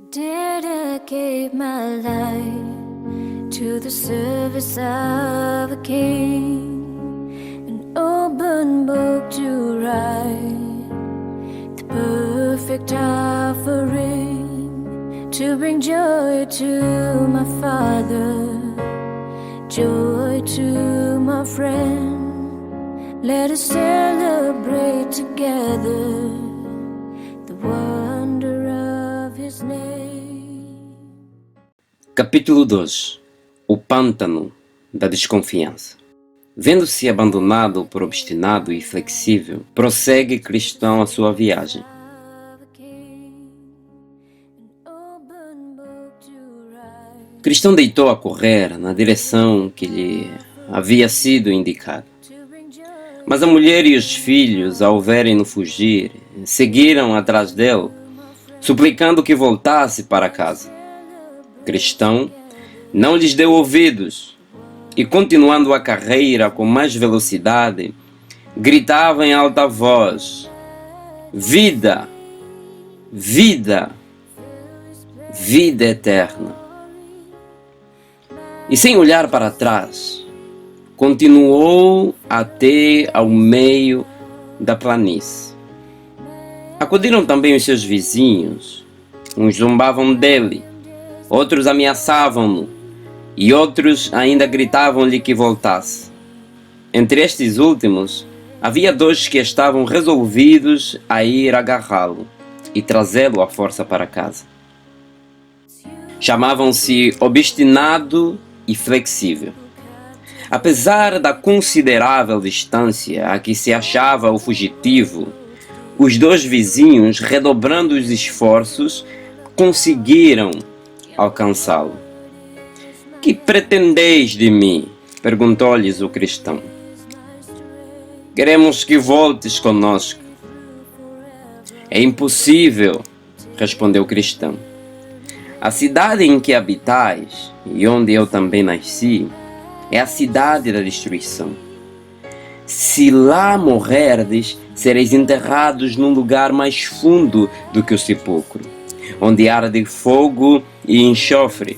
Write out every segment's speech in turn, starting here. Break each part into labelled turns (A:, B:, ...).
A: Dedicate my life to the service of a king, an open book to write, the perfect offering to bring joy to my Father, joy to my friend. Let us celebrate together the wonder of His name.
B: Capítulo 2. O pântano da desconfiança. Vendo-se abandonado por obstinado e flexível, prossegue Cristão a sua viagem. Cristão deitou a correr na direção que lhe havia sido indicada. Mas a mulher e os filhos, ao verem-no fugir, seguiram atrás dele, suplicando que voltasse para casa. Cristão não lhes deu ouvidos e, continuando a carreira com mais velocidade, gritava em alta voz: vida, vida, vida eterna. E sem olhar para trás, continuou até ao meio da planície. Acudiram também os seus vizinhos. Uns zombavam dele, outros ameaçavam-no e outros ainda gritavam-lhe que voltasse. Entre estes últimos, havia dois que estavam resolvidos a ir agarrá-lo e trazê-lo à força para casa. Chamavam-se Obstinado e Flexível. Apesar da considerável distância a que se achava o fugitivo, os dois vizinhos, redobrando os esforços, conseguiram alcançá-lo. Que pretendeis de mim? Perguntou-lhes o cristão. Queremos que voltes conosco. É impossível, respondeu o cristão. A cidade em que habitais, e onde eu também nasci, é a cidade da destruição. Se lá morrerdes, sereis enterrados num lugar mais fundo do que o sepulcro, onde arde fogo e enxofre.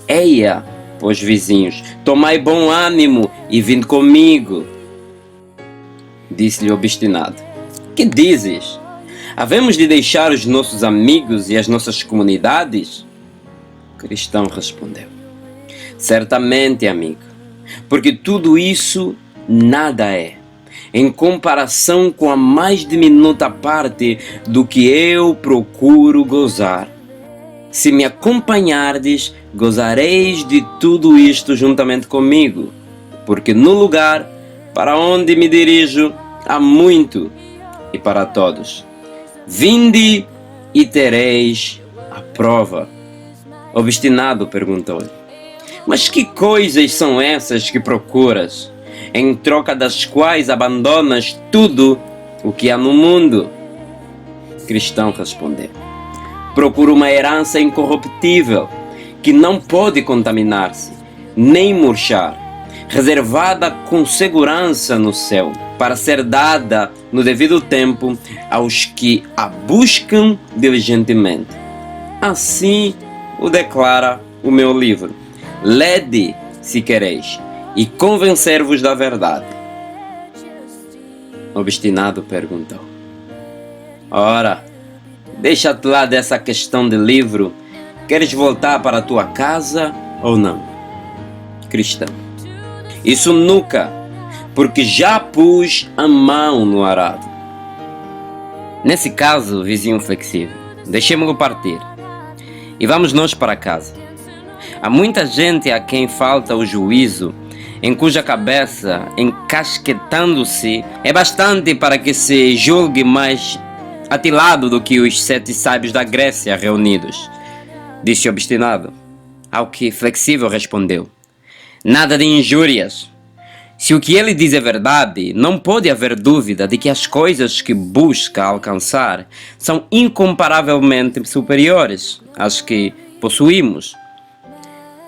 B: Eia, pois vizinhos, tomai bom ânimo e vinde comigo. Disse-lhe o obstinado. Que dizes? Havemos de deixar os nossos amigos e as nossas comunidades? O cristão respondeu. Certamente, amigo, porque tudo isso nada é, em comparação com a mais diminuta parte do que eu procuro gozar. Se me acompanhardes, gozareis de tudo isto juntamente comigo, porque no lugar para onde me dirijo há muito e para todos. Vinde e tereis a prova. Obstinado perguntou-lhe. Mas que coisas são essas que procuras, em troca das quais abandonas tudo o que há no mundo? Cristão respondeu. Procuro uma herança incorruptível, que não pode contaminar-se, nem murchar, reservada com segurança no céu, para ser dada no devido tempo aos que a buscam diligentemente. Assim o declara o meu livro. Lede, se quereis, e convencer-vos da verdade. Obstinado perguntou. Ora, deixa-te lá dessa questão de livro. Queres voltar para a tua casa ou não? Cristão. Isso nunca, porque já pus a mão no arado. Nesse caso, vizinho flexível, deixemo-lo partir e vamos nós para casa. Há muita gente a quem falta o juízo, em cuja cabeça, encasquetando-se, é bastante para que se julgue mais atilado do que os 7 sábios da Grécia reunidos. Disse obstinado, ao que flexível respondeu. Nada de injúrias. Se o que ele diz é verdade, não pode haver dúvida de que as coisas que busca alcançar são incomparavelmente superiores às que possuímos.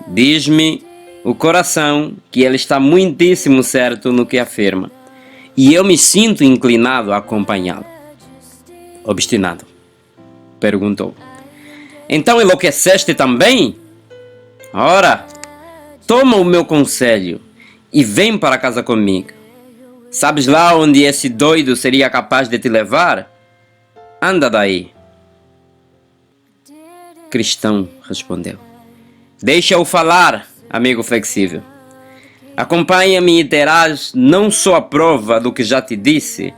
B: Diz-me o coração que ele está muitíssimo certo no que afirma, e eu me sinto inclinado a acompanhá-lo. Obstinado perguntou. Então enlouqueceste também? Ora, toma o meu conselho e vem para casa comigo. Sabes lá onde esse doido seria capaz de te levar? Anda daí. Cristão respondeu. Deixa-o falar, amigo flexível. Acompanha-me e terás não só a prova do que já te disse,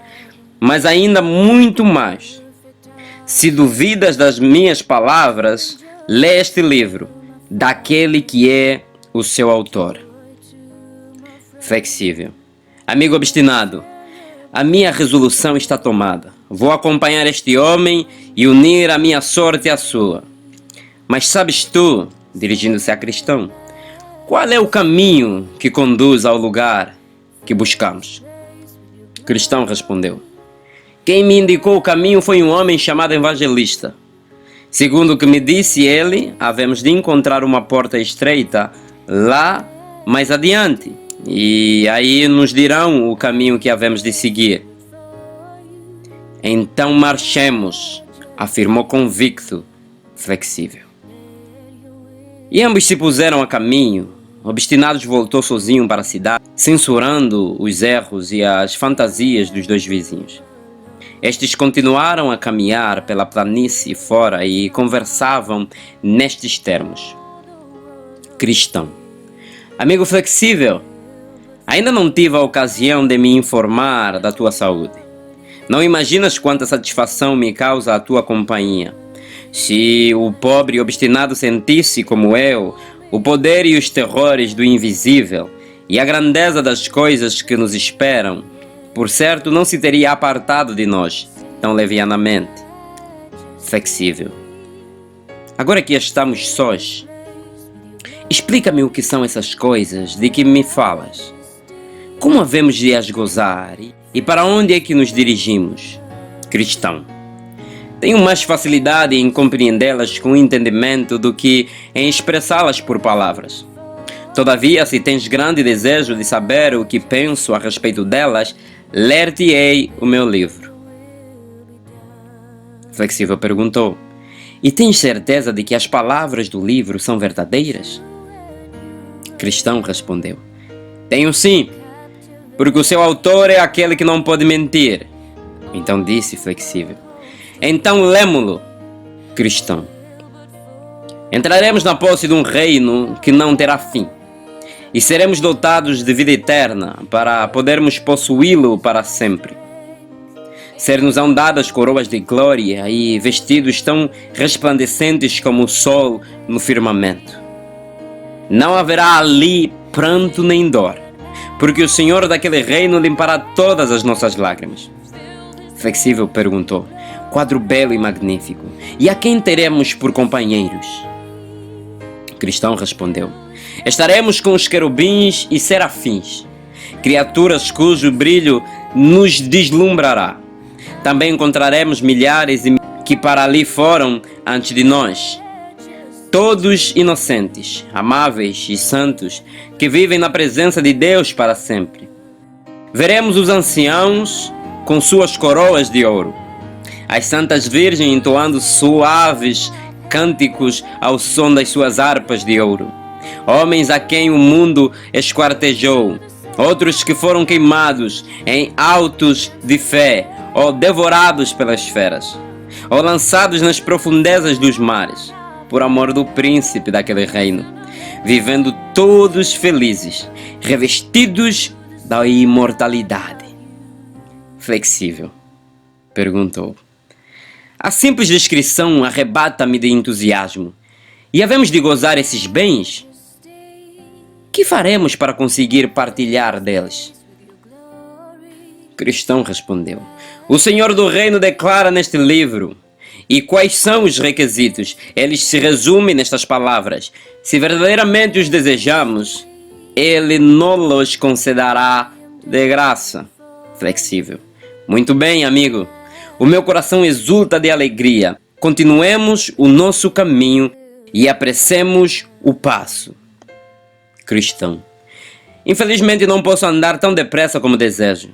B: mas ainda muito mais. Se duvidas das minhas palavras, lê este livro, daquele que é o seu autor. Flexível. Amigo obstinado, a minha resolução está tomada. Vou acompanhar este homem e unir a minha sorte à sua. Mas sabes tu, dirigindo-se a Cristão, qual é o caminho que conduz ao lugar que buscamos? Cristão respondeu. Quem me indicou o caminho foi um homem chamado Evangelista. Segundo o que me disse ele, havemos de encontrar uma porta estreita lá mais adiante. E aí nos dirão o caminho que havemos de seguir. Então marchemos, afirmou convicto, flexível. E ambos se puseram a caminho. Obstinados voltou sozinho para a cidade, censurando os erros e as fantasias dos dois vizinhos. Estes continuaram a caminhar pela planície fora e conversavam nestes termos. Cristão. Amigo flexível, ainda não tive a ocasião de me informar da tua saúde. Não imaginas quanta satisfação me causa a tua companhia. Se o pobre e obstinado sentisse, como eu, o poder e os terrores do invisível e a grandeza das coisas que nos esperam, por certo não se teria apartado de nós tão levianamente. Flexível. Agora que estamos sós, explica-me o que são essas coisas de que me falas. Como havemos de as gozar e para onde é que nos dirigimos? Cristão. Tenho mais facilidade em compreendê-las com entendimento do que em expressá-las por palavras. Todavia, se tens grande desejo de saber o que penso a respeito delas, ler-te-ei o meu livro. Flexível perguntou. E tens certeza de que as palavras do livro são verdadeiras? Cristão respondeu. Tenho sim, porque o seu autor é aquele que não pode mentir. Então disse Flexível. Então lemo-lo, Cristão. Entraremos na posse de um reino que não terá fim, e seremos dotados de vida eterna para podermos possuí-lo para sempre. Ser-nos-ão dadas coroas de glória e vestidos tão resplandecentes como o sol no firmamento. Não haverá ali pranto nem dor, porque o Senhor daquele reino limpará todas as nossas lágrimas. Flexível perguntou. Quadro belo e magnífico. E a quem teremos por companheiros? Cristão respondeu. Estaremos com os querubins e serafins, criaturas cujo brilho nos deslumbrará. Também encontraremos milhares que para ali foram antes de nós. Todos inocentes, amáveis e santos, que vivem na presença de Deus para sempre. Veremos os anciãos com suas coroas de ouro, as santas virgens entoando suaves cânticos ao som das suas harpas de ouro, homens a quem o mundo esquartejou, outros que foram queimados em autos de fé, ou devorados pelas feras, ou lançados nas profundezas dos mares, por amor do príncipe daquele reino, vivendo todos felizes, revestidos da imortalidade. Flexível perguntou. A simples descrição arrebata-me de entusiasmo. E havemos de gozar esses bens? Que faremos para conseguir partilhar deles? Cristão respondeu. O Senhor do Reino declara neste livro. E quais são os requisitos? Eles se resumem nestas palavras. Se verdadeiramente os desejamos, Ele nos concederá de graça. Flexível. Muito bem, amigo. O meu coração exulta de alegria. Continuemos o nosso caminho e apressemos o passo. Cristão. Infelizmente não posso andar tão depressa como desejo,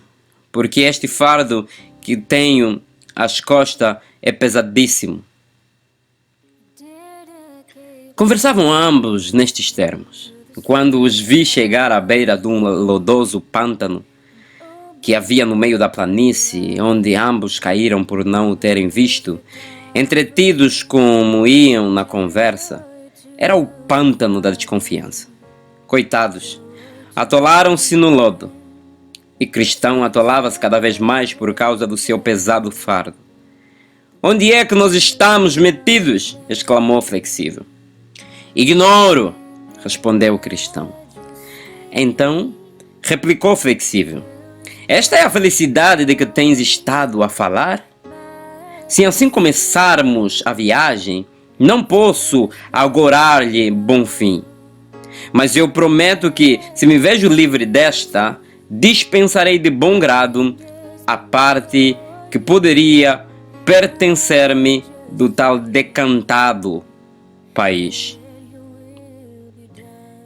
B: porque este fardo que tenho às costas é pesadíssimo. Conversavam ambos nestes termos, quando os vi chegar à beira de um lodoso pântano que havia no meio da planície, onde ambos caíram por não o terem visto, entretidos como iam na conversa. Era o pântano da desconfiança. Coitados, atolaram-se no lodo. E Cristão atolava-se cada vez mais por causa do seu pesado fardo. Onde é que nós estamos metidos? Exclamou Flexível. Ignoro, respondeu Cristão. Então, replicou Flexível. Esta é a felicidade de que tens estado a falar? Se assim começarmos a viagem, não posso augurar-lhe bom fim. Mas eu prometo que, se me vejo livre desta, dispensarei de bom grado a parte que poderia pertencer-me do tal decantado país.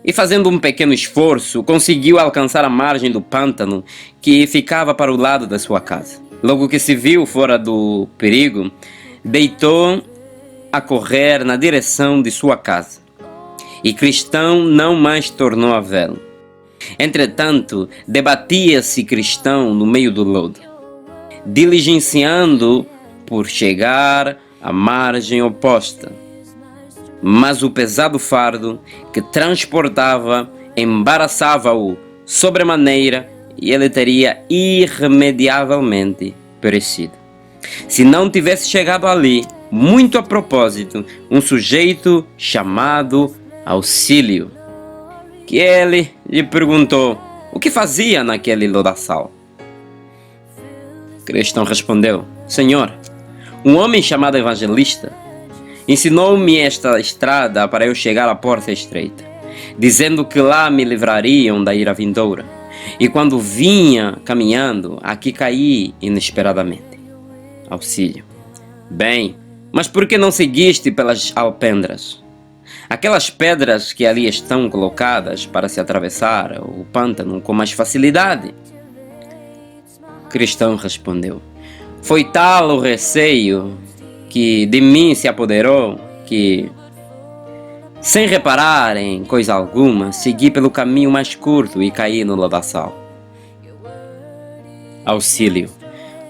B: E fazendo um pequeno esforço, conseguiu alcançar a margem do pântano que ficava para o lado da sua casa. Logo que se viu fora do perigo, deitou a correr na direção de sua casa. E Cristão não mais tornou a vê-lo. Entretanto, debatia-se Cristão no meio do lodo, diligenciando por chegar à margem oposta. Mas o pesado fardo que transportava embaraçava-o sobremaneira e ele teria irremediavelmente perecido. Se não tivesse chegado ali, muito a propósito, um sujeito chamado Auxílio, que ele lhe perguntou o que fazia naquele lodaçal. Cristão respondeu: Senhor, um homem chamado Evangelista ensinou-me esta estrada para eu chegar à porta estreita, dizendo que lá me livrariam da ira vindoura. E quando vinha caminhando, aqui caí inesperadamente. Auxílio: Bem, mas por que não seguiste pelas alpendras? Aquelas pedras que ali estão colocadas para se atravessar o pântano com mais facilidade. Cristão respondeu: Foi tal o receio que de mim se apoderou que, sem reparar em coisa alguma, segui pelo caminho mais curto e caí no lodaçal. Auxílio: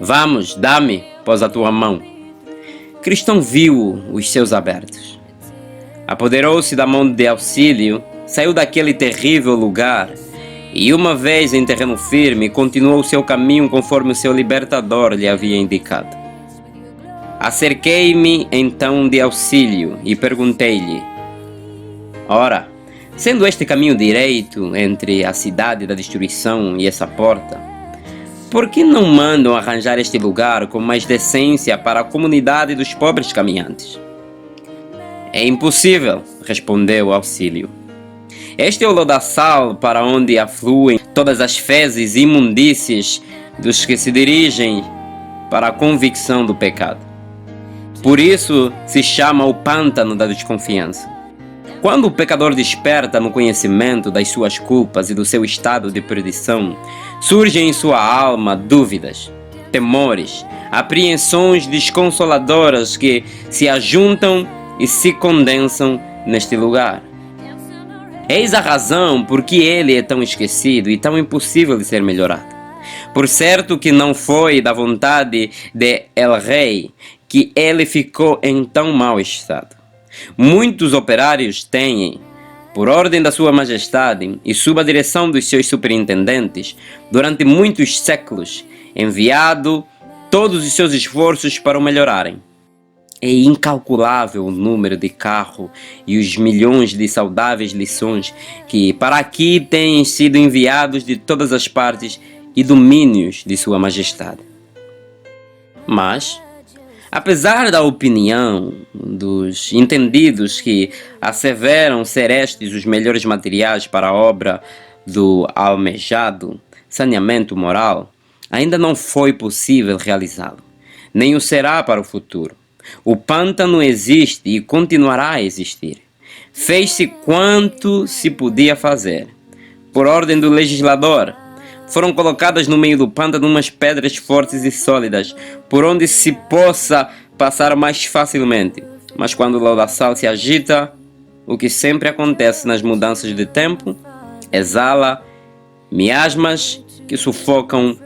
B: Vamos, dá-me, pôs a tua mão. Cristão viu os seus abertos. Apoderou-se da mão de Auxílio, saiu daquele terrível lugar e, uma vez em terreno firme, continuou seu caminho conforme o seu libertador lhe havia indicado. Acerquei-me então de Auxílio e perguntei-lhe: Ora, sendo este caminho direito entre a cidade da destruição e essa porta, por que não mandam arranjar este lugar com mais decência para a comunidade dos pobres caminhantes? É impossível, respondeu Auxílio. Este é o lodaçal para onde afluem todas as fezes e imundícies dos que se dirigem para a convicção do pecado. Por isso se chama o pântano da desconfiança. Quando o pecador desperta no conhecimento das suas culpas e do seu estado de perdição, surgem em sua alma dúvidas, temores, apreensões desconsoladoras que se ajuntam e se condensam neste lugar. Eis a razão por que ele é tão esquecido e tão impossível de ser melhorado. Por certo que não foi da vontade de El Rei que ele ficou em tão mau estado. Muitos operários têm, por ordem da sua majestade e sob a direção dos seus superintendentes, durante muitos séculos, enviado todos os seus esforços para o melhorarem. É incalculável o número de carros e os milhões de saudáveis lições que para aqui têm sido enviados de todas as partes e domínios de sua majestade. Mas, apesar da opinião dos entendidos que asseveram ser estes os melhores materiais para a obra do almejado saneamento moral, ainda não foi possível realizá-lo, nem o será para o futuro. O pântano existe e continuará a existir. Fez-se quanto se podia fazer. Por ordem do legislador, foram colocadas no meio do pântano umas pedras fortes e sólidas, por onde se possa passar mais facilmente. Mas quando o lodaçal se agita, o que sempre acontece nas mudanças de tempo, exala miasmas que sufocam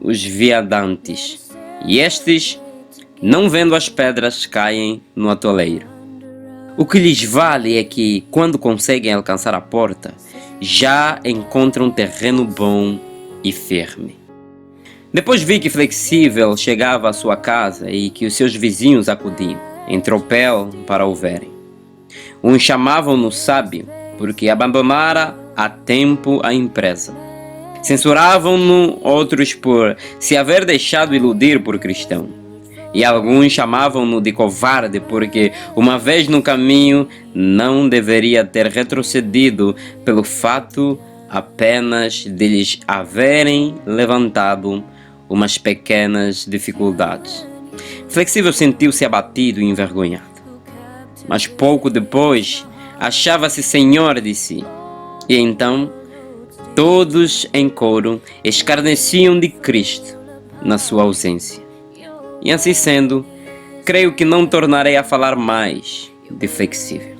B: os viadantes, e estes, não vendo as pedras, caem no atoleiro. O que lhes vale é que, quando conseguem alcançar a porta, já encontram terreno bom e firme. Depois vi que Flexível chegava à sua casa e que os seus vizinhos acudiam, em tropel, para o verem. Uns chamavam-no sábio, porque abandonara há tempo a empresa. Censuravam-no outros por se haver deixado iludir por cristão. E alguns chamavam-no de covarde, porque, uma vez no caminho, não deveria ter retrocedido pelo fato apenas de lhes haverem levantado umas pequenas dificuldades. Flexível sentiu-se abatido e envergonhado. Mas pouco depois, achava-se senhor de si. E então, todos em coro escarneciam de Cristo na sua ausência. E assim sendo, creio que não tornarei a falar mais de Flexível.